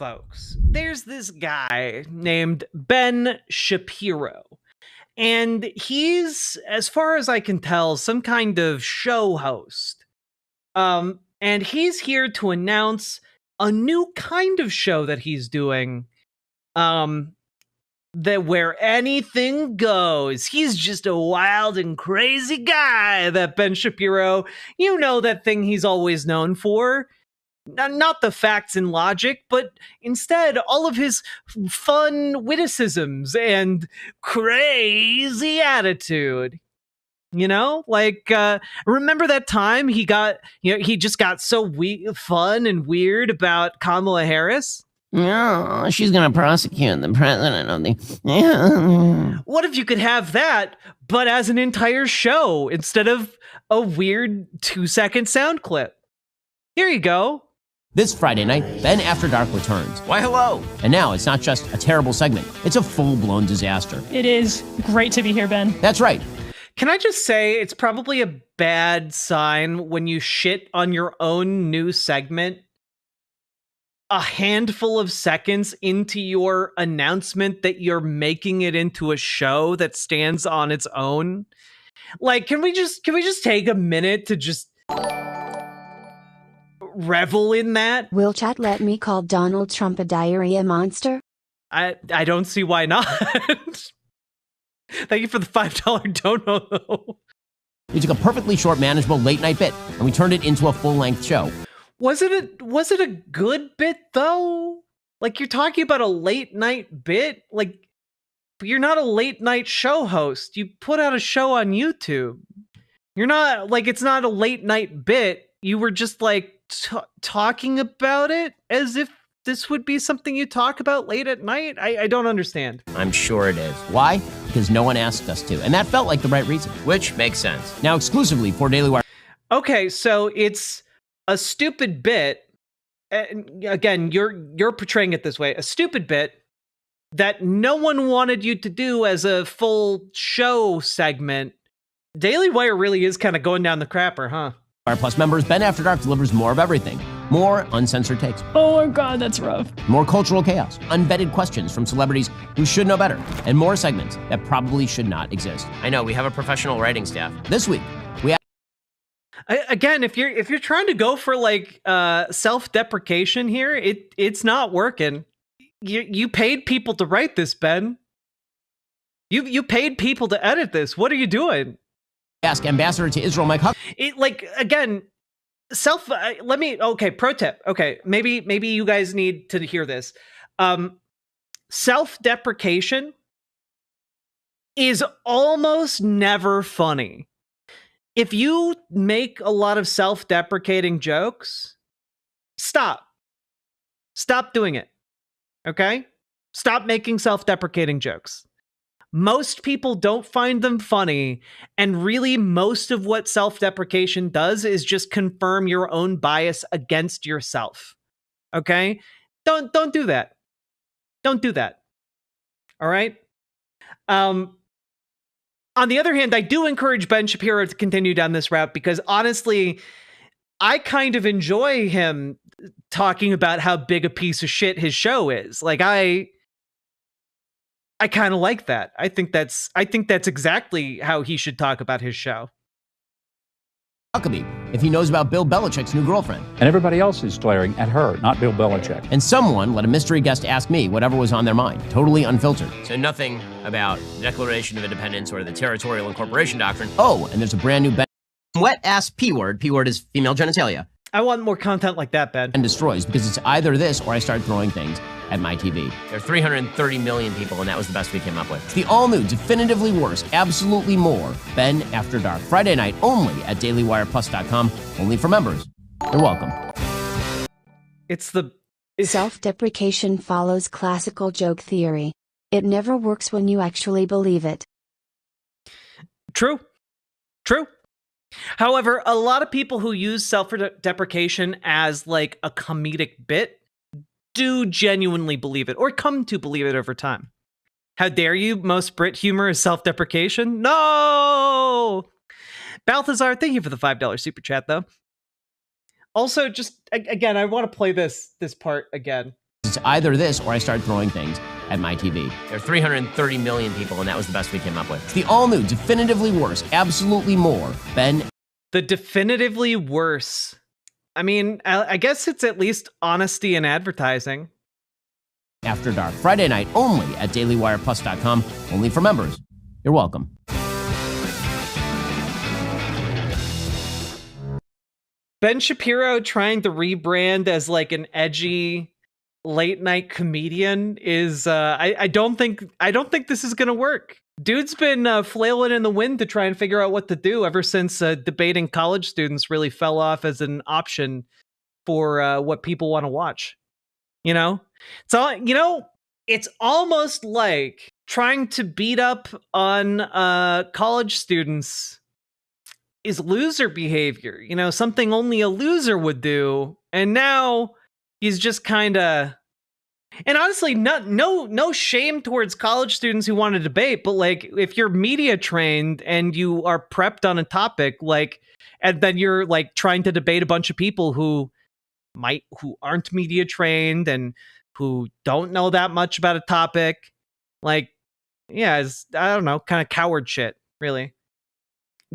folks, there's this guy named Ben Shapiro. And he's, as far as I can tell, some kind of show host. And he's here to announce a new kind of show that he's doing. That where anything goes. He's just a wild and crazy guy, that Ben Shapiro. You know, that thing he's always known for. Not the facts and logic, but instead all of his fun witticisms and crazy attitude. You know, like, remember that time he just got so fun and weird about Kamala Harris? No, she's going to prosecute the president of the... What if you could have that, but as an entire show instead of a weird 2-second sound clip? Here you go. This Friday night, Ben After Dark returns. Why, hello. And now it's not just a terrible segment, it's a full-blown disaster. It is great to be here, Ben. That's right. Can I just say, it's probably a bad sign when you shit on your own new segment a handful of seconds into your announcement that you're making it into a show that stands on its own. Like, can we just take a minute to just revel in that? Will chat let me call Donald Trump a diarrhea monster? I don't see why not. Thank you for the $5 dono. We took a perfectly short, manageable late-night bit, and we turned it into a full-length show. Was it a good bit, though? Like, you're talking about a late-night bit? Like, you're not a late-night show host. You put out a show on YouTube. You're not, like, it's not a late-night bit. You were just, like, talking about it as if this would be something you talk about late at night? I don't understand. I'm sure it is. Why? Because no one asked us to, and that felt like the right reason. Which makes sense. Now exclusively for Daily Wire. Okay, so it's a stupid bit. Again, you're portraying it this way. A stupid bit that no one wanted you to do as a full show segment. Daily Wire really is kind of going down the crapper, huh? Wire Plus members, Ben After Dark delivers more of everything. More uncensored takes. Oh my God, that's rough. More cultural chaos, unvetted questions from celebrities who should know better, and more segments that probably should not exist. I know, we have a professional writing staff. This week, we have... Again, if you're trying to go for like self-deprecation here, it's not working. You paid people to write this, Ben. You paid people to edit this. What are you doing? Ask Ambassador to Israel Mike Huckabee. Like, again, pro tip. Okay, maybe you guys need to hear this. Self-deprecation is almost never funny. If you make a lot of self-deprecating jokes, stop doing it. Okay? Stop making self-deprecating jokes. Most people don't find them funny, and really most of what self-deprecation does is just confirm your own bias against yourself. Okay? Don't do that. Don't do that. All right? On the other hand, I do encourage Ben Shapiro to continue down this route because honestly, I kind of enjoy him talking about how big a piece of shit his show is. Like, I kind of like that. I think that's exactly how he should talk about his show. Huckabee, if he knows about Bill Belichick's new girlfriend. And everybody else is glaring at her, not Bill Belichick. And someone let a mystery guest ask me whatever was on their mind, totally unfiltered. So nothing about the Declaration of Independence or the Territorial Incorporation Doctrine. Oh, and there's a brand new wet-ass P-word. P-word is female genitalia. I want more content like that, Ben. And destroys, because it's either this or I start throwing things at my TV. There are 330 million people, and that was the best we came up with. It's the all-new, definitively worse, absolutely more Ben After Dark. Friday night only at DailyWirePlus.com. Only for members. You're welcome. Self-deprecation follows classical joke theory. It never works when you actually believe it. True. However, a lot of people who use self-deprecation as like a comedic bit do genuinely believe it or come to believe it over time. How dare you? Most Brit humor is self-deprecation? No! Balthazar, thank you for the $5 super chat, though. Also, just, again, I want to play this part again. It's either this or I start throwing things at my TV. There are 330 million people, and that was the best we came up with. It's the all-new, definitively worse, absolutely more, Ben. The definitively worse. I mean, I guess it's at least honesty in advertising. After Dark, Friday night only at DailyWirePlus.com, only for members. You're welcome. Ben Shapiro trying to rebrand as like an edgy late night comedian is I don't think this is gonna work. Dude's been flailing in the wind to try and figure out what to do ever since debating college students really fell off as an option for what people want to watch. You know, it's almost like trying to beat up on college students is loser behavior, something only a loser would do. And now he's just kind of, and honestly, no shame towards college students who want to debate, but like if you're media trained and you are prepped on a topic, like, and then you're like trying to debate a bunch of people who aren't media trained and who don't know that much about a topic, like, yeah, it's, I don't know, kind of coward shit, really.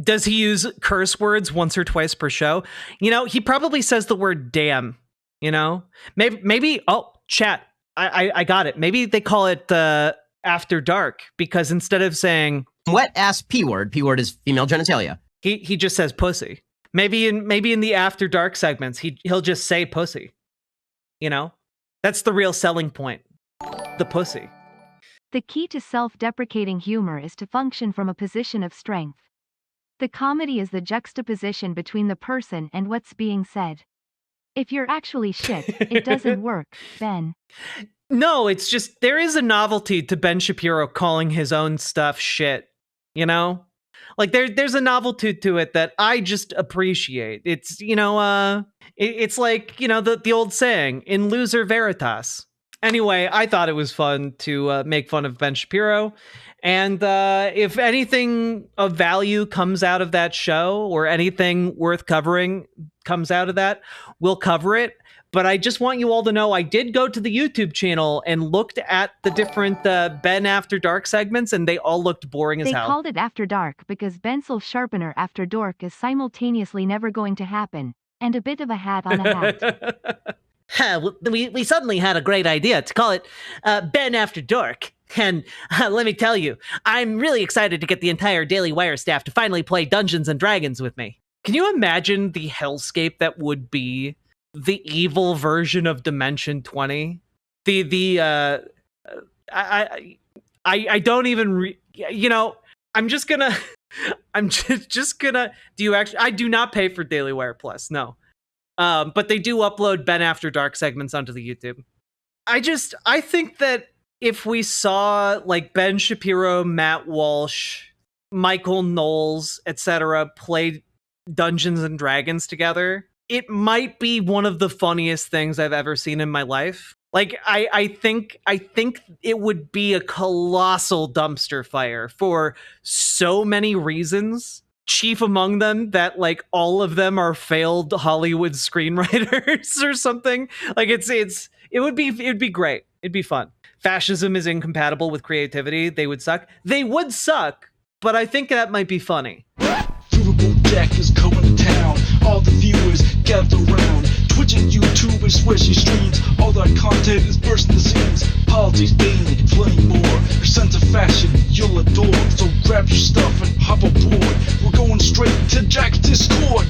Does he use curse words once or twice per show? He probably says the word damn, maybe, oh, chat. I got it. Maybe they call it After Dark because instead of saying Wet ass P-word is female genitalia. He just says pussy. Maybe in the After Dark segments, he'll just say pussy. That's the real selling point. The pussy. The key to self-deprecating humor is to function from a position of strength. The comedy is the juxtaposition between the person and what's being said. If you're actually shit, it doesn't work, Ben. No, it's just, there is a novelty to Ben Shapiro calling his own stuff shit, Like there's a novelty to it that I just appreciate. It's, it's like, the old saying, in loser veritas. Anyway, I thought it was fun to make fun of Ben Shapiro. And if anything of value comes out of that show or anything worth covering comes out of that, we'll cover it. But I just want you all to know I did go to the YouTube channel and looked at the different Ben After Dark segments, and they all looked boring as hell. They called it After Dark because Pencil Sharpener After Dork is simultaneously never going to happen, and a bit of a hat on a hat. We suddenly had a great idea to call it Ben After Dark. And let me tell you, I'm really excited to get the entire Daily Wire staff to finally play Dungeons and Dragons with me. Can you imagine the hellscape that would be the evil version of Dimension 20? I don't even, I'm just gonna, do you actually, I do not pay for Daily Wire Plus, no. But they do upload Ben After Dark segments onto the YouTube. I think that if we saw like Ben Shapiro, Matt Walsh, Michael Knowles, etc. play Dungeons and Dragons together, it might be one of the funniest things I've ever seen in my life. Like, I think it would be a colossal dumpster fire for so many reasons. Chief among them that like all of them are failed Hollywood screenwriters or something. Like it would be great. It'd be fun. Fascism is incompatible with creativity. They would suck. They would suck, but I think that might be funny. Riverboat Jack is coming to town. All the viewers gather around. Twitch and YouTube and swishy streams. All that content is bursting the seams. Politics, gaming, and plenty more. Your sense of fashion you'll adore. So grab your stuff and hop aboard. We're going straight to Jack's Discord.